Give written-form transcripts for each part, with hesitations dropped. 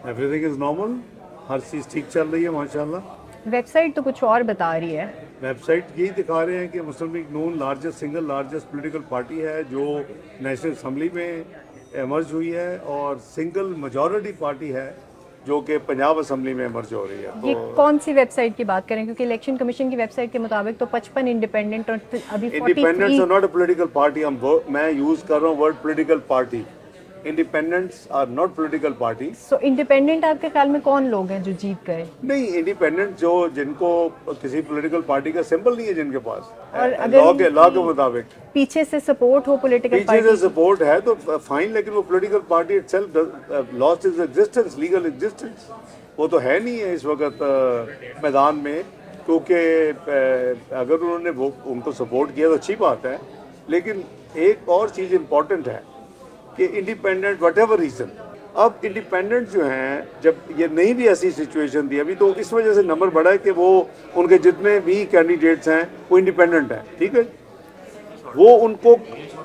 Everything is normal, हर चीज़ ठीक चल रही है माशाल्लाह। वेबसाइट तो कुछ और बता रही है। वेबसाइट यही दिखा रहे हैं कि मुस्लिम लीग नून सिंगल लार्जेस्ट पॉलिटिकल पार्टी है जो नेशनल असम्बली में एमर्ज हुई है और सिंगल मेजॉरिटी पार्टी है जो कि पंजाब असम्बली में एमर्ज हो रही है। ये तो कौन सी वेबसाइट की बात करें, क्योंकि इलेक्शन कमीशन की वेबसाइट के मुताबिक तो 55 इंडिपेंडेंट और अभी independents 43। Are not a political party. मैं यूज़ कर रहा हूँ word political party. Independents are not political party. So independent आपके ख्याल में कौन लोग हैं जो जीत गए? नहीं, इंडिपेंडेंट जो जिनको किसी पॉलिटिकल पार्टी का सिंबल नहीं है जिनके पास, और अगर लॉ के मुताबिक पीछे से सपोर्ट हो पॉलिटिकल पीछे से पार्टी, सपोर्ट है तो फाइन, लेकिन वो political party itself lost is existence, legal existence. वो तो है नहीं है इस वक्त मैदान में, क्योंकि अगर उन्होंने वो उनको सपोर्ट किया तो अच्छी बात है। लेकिन एक और चीज़ इम्पॉर्टेंट है कि इंडिपेंडेंट वट एवर रीज़न, अब इंडिपेंडेंट जो हैं, जब ये नहीं भी ऐसी सिचुएशन थी अभी, तो इस वजह से नंबर बढ़ा है कि वो उनके जितने भी कैंडिडेट्स हैं वो इंडिपेंडेंट हैं, ठीक है। वो उनको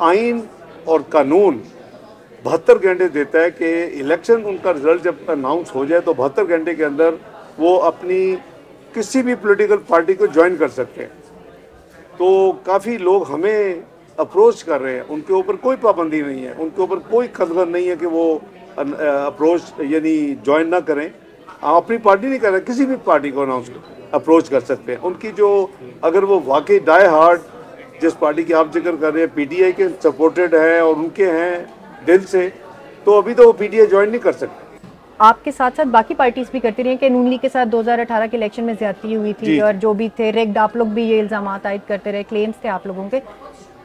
आइन और कानून 72 घंटे देता है कि इलेक्शन उनका रिजल्ट जब अनाउंस हो जाए तो 72 घंटे के अंदर वो अपनी किसी भी पॉलिटिकल पार्टी को ज्वाइन कर सकते हैं। तो काफ़ी लोग हमें अप्रोच कर रहे हैं, उनके ऊपर कोई पाबंदी नहीं है, उनके ऊपर कोई खतरा नहीं है कि वो अप्रोच यानी ज्वाइन ना करें। आप अपनी पार्टी नहीं कर रहे, किसी भी पार्टी को अप्रोच कर सकते हैं। उनकी जो, अगर वो वाकई डाई हार्ड जिस पार्टी की आप जिक्र कर रहे हैं पीटीआई के सपोर्टेड है और उनके हैं दिल से, तो अभी तो वो पीटीआई ज्वाइन नहीं कर सकते। आपके साथ साथ बाकी पार्टीज भी करती रही कि नून लीग के साथ 2018 के इलेक्शन में ज्यादती हुई थी और जो भी थे रेग्ड, आप लोग भी ये इल्जाम आयद करते रहे, क्लेम्स थे आप लोगों के।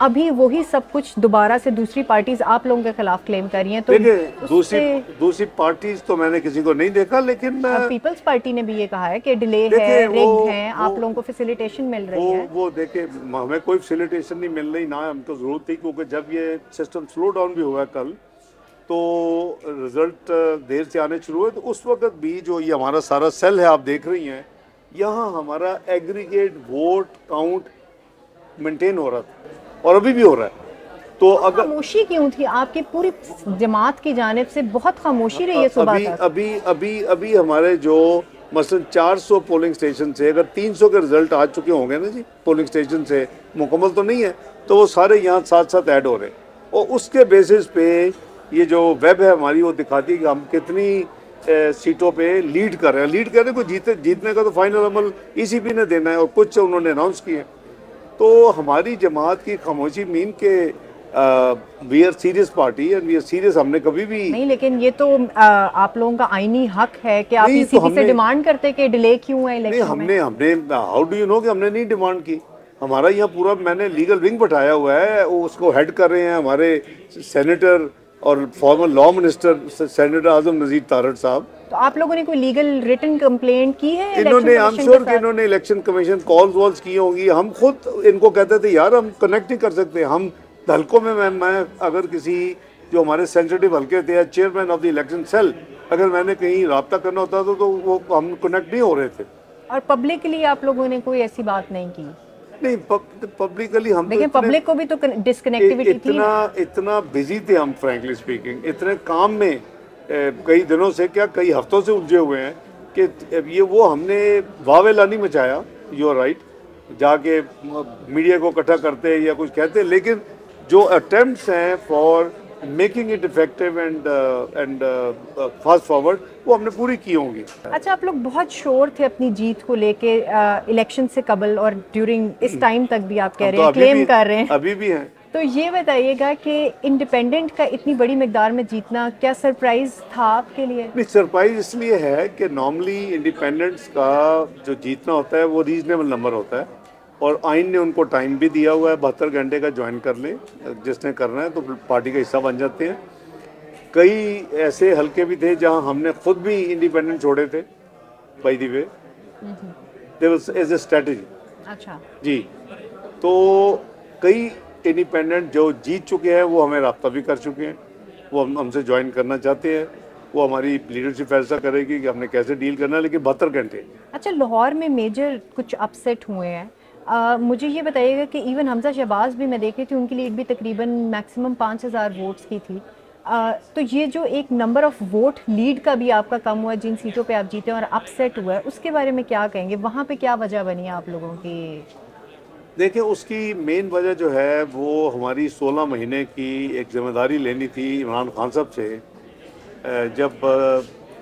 अभी वही सब कुछ दोबारा से दूसरी पार्टीज आप लोगों के खिलाफ क्लेम कर रही हैं। तो दूसरी पार्टीज तो मैंने किसी को नहीं देखा, लेकिन पीपल्स पार्टी ने भी ये कहा है कि डिले है, रिग्ड है, आप लोगों को फैसिलिटेशन मिल रही है। वो देखे, हमें कोई फैसिलिटेशन नहीं मिल रही, ना हमको जरूरत थी, क्योंकि जब ये सिस्टम स्लो डाउन भी हुआ कल तो रिजल्ट देर से आने शुरू हुए, तो उस वक्त भी जो ये हमारा सारा सेल है आप देख रही हैं, यहाँ हमारा एग्रीगेट वोट काउंट मेंटेन हो रहा था और अभी भी हो रहा है। तो अगर खामोशी क्यों थी आपकी पूरी जमात की जानिब से? बहुत खामोशी रही है सुबह तक। अभी हमारे जो मसलन 400 पोलिंग स्टेशन से अगर 300 के रिजल्ट आ चुके होंगे ना जी, पोलिंग स्टेशन से मुकम्मल तो नहीं है, तो वो सारे यहाँ साथ साथ ऐड हो रहे हैं। और उसके बेसिस पे ये जो वेब है हमारी, वो दिखाती है कि हम कितनी सीटों पे लीड कर रहे हैं। लीड कर रहे हैं, कोई जीतने का तो फाइनल अमल ईसीपी ने देना है और कुछ उन्होंने अनाउंस किए। तो हमारी जमात की खामोशी मीन के we are serious party and we are serious. हमने कभी भी नहीं, लेकिन ये तो आप लोगों का आईनी हक है कि आप ईसीपी से डिमांड करते कि डिले क्यों है इलेक्शन में। हमने हाउ डू यू नो कि हमने नहीं डिमांड की। हमारा यहाँ पूरा मैंने लीगल विंग बैठाया हुआ है, उसको हेड कर रहे हैं हमारे सेनेटर और फॉर्मर लॉ मिनिस्टर सेनेटर आजम नजीर तारड़ साहब। तो आप लोगों ने कोई लीगल रिटन कंप्लेंट की है? इन्होंने, आई एम श्योर कि इन्होंने इलेक्शन कमीशन कॉल्स वॉल्स की होंगी। हम खुद इनको कहते थे यार हम कनेक्ट नहीं कर सकते, हम हल्कों में मैं अगर किसी जो हमारे सेंसिटिव हल्के थे, chairman of the election cell, अगर मैंने कहीं रब्ता करना होता तो वो हम कनेक्ट नहीं हो रहे थे। और पब्लिकली आप लोगों ने कोई ऐसी बात नहीं की? नहीं, पब्लिकली हम, लेकिन पब्लिक को भी तो डिस्कनेक्टिविटी थी। इतना बिजी थे हम, फ्रैंकली स्पीकिंग, इतने काम में कई दिनों से, क्या कई हफ्तों से उलझे हुए हैं कि ये वो हमने वावेला नहीं मचाया। यू आर राइट, जाके मीडिया को इकट्ठा करते या कुछ कहते, लेकिन जो अटेम्प्ट्स हैं for making it effective and fast forward, वो हमने पूरी की होंगी। अच्छा, आप लोग बहुत श्योर थे अपनी जीत को लेके इलेक्शन से कबल और ड्यूरिंग इस टाइम तक भी, आप कह रहे हैं, क्लेम कर रहे हैं, अभी भी हैं। तो ये बताइएगा कि इंडिपेंडेंट का इतनी बड़ी मिकदार में जीतना क्या सरप्राइज था आपके लिए? नहीं, सरप्राइज इसलिए है कि नॉर्मली इंडिपेंडेंट्स का जो जीतना होता है वो रीजनेबल नंबर होता है और आइन ने उनको टाइम भी दिया हुआ है 72 घंटे का, ज्वाइन कर ले जिसने करना है तो पार्टी का हिस्सा बन जाते हैं। कई ऐसे हल्के भी थे जहां हमने खुद भी इंडिपेंडेंट छोड़े थे, by the way, there was as a strategy. अच्छा जी, तो कई इंडिपेंडेंट जो जीत चुके हैं वो हमें राब्ता भी कर चुके हैं, वो हमसे ज्वाइन करना चाहते हैं। वो हमारी लीडरशिप फैसला करेगी कि हमने कैसे डील करना है, लेकिन 72 घंटे। अच्छा, लाहौर में मेजर कुछ अपसेट हुए हैं, मुझे ये बताइएगा कि इवन हमजा शहबाज भी मैं देख रही थी, उनकी लीड भी तकरीबन मैक्सिमम 5000 वोट्स की थी। तो ये जो एक नंबर ऑफ वोट लीड का भी आपका कम हुआ, जिन सीटों पे आप जीते और अपसेट हुआ है, उसके बारे में क्या कहेंगे? वहाँ पे क्या वजह बनी है आप लोगों की? देखिए, उसकी मेन वजह जो है वो हमारी 16 महीने की एक जिम्मेदारी लेनी थी इमरान खान साहब से, जब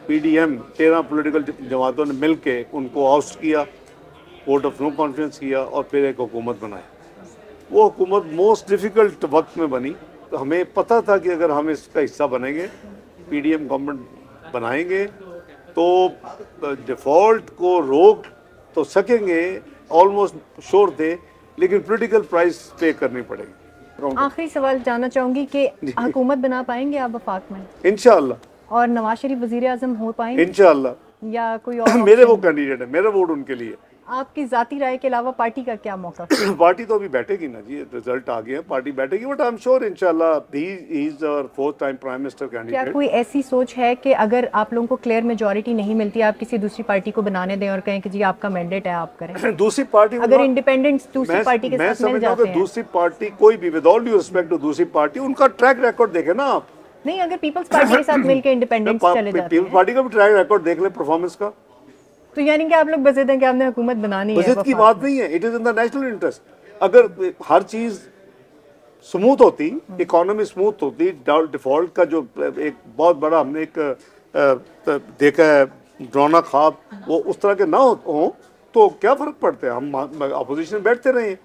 पीडीएम 13 पॉलिटिकल जमातों ने मिल के उनको आउस्ट किया, वोट ऑफ नो कॉन्फिडेंस किया और फिर एक हुकूमत बनाई। वो हुकूमत मोस्ट डिफ़िकल्ट वक्त में बनी, तो हमें पता था कि अगर हम इसका हिस्सा बनेंगे, पीडीएम गवर्नमेंट बनाएंगे, तो डिफ़ॉल्ट को रोक तो सकेंगे, ऑलमोस्ट श्योर थे, लेकिन पॉलिटिकल प्राइस पे करनी पड़ेगी। आखिरी सवाल जानना चाहूंगी कि हुकूमत बना पाएंगे आप वफाक में? इंशाअल्लाह। और नवाज शरीफ वजीर आजम हो पाएंगे इंशाअल्लाह। या कोई और मेरे वो कैंडिडेट है, मेरा वोट उनके लिए। आपकी जाती राय के अलावा पार्टी का क्या मौका? पार्टी तो अभी बैठेगी ना जी, रिजल्ट आ गया, पार्टी बैठेगी, बट आई एम श्योर इंशाल्लाह he is our fourth time prime minister क्या कैंडिडेट। कोई ऐसी सोच है कि अगर आप लोगों को क्लियर मेजोरिटी नहीं मिलती, आप किसी दूसरी पार्टी को बनाने दें और कहें कि जी आपका मैंडेट है, आप करें? दूसरी पार्टी अगर इंडिपेंडेंस दूसरी पार्टी के साथ मिल जाते हैं? दूसरी पार्टी कोई भी, with all due respect to दूसरी पार्टी, उनका ट्रैक रिकॉर्ड देखे ना आप। नहीं, अगर पीपल्स पार्टी के साथ मिलकर इंडिपेंडेंस चले जाते पीपल्स पार्टी का भी ट्रैक रिकॉर्ड देख ले परफॉर्मेंस का, तो यानी कि आप लोग बजट हैं कि आपने हुकूमत बनानी है? बजट की बात नहीं है, it is in the national interest. अगर हर चीज स्मूथ होती, इकोनॉमी स्मूथ होती, डिफॉल्ट का जो एक बहुत बड़ा हमने एक देखा है ड्रोना ख्वाब, वो उस तरह के ना हो तो क्या फर्क पड़ता है, हम अपोजिशन में बैठते रहे।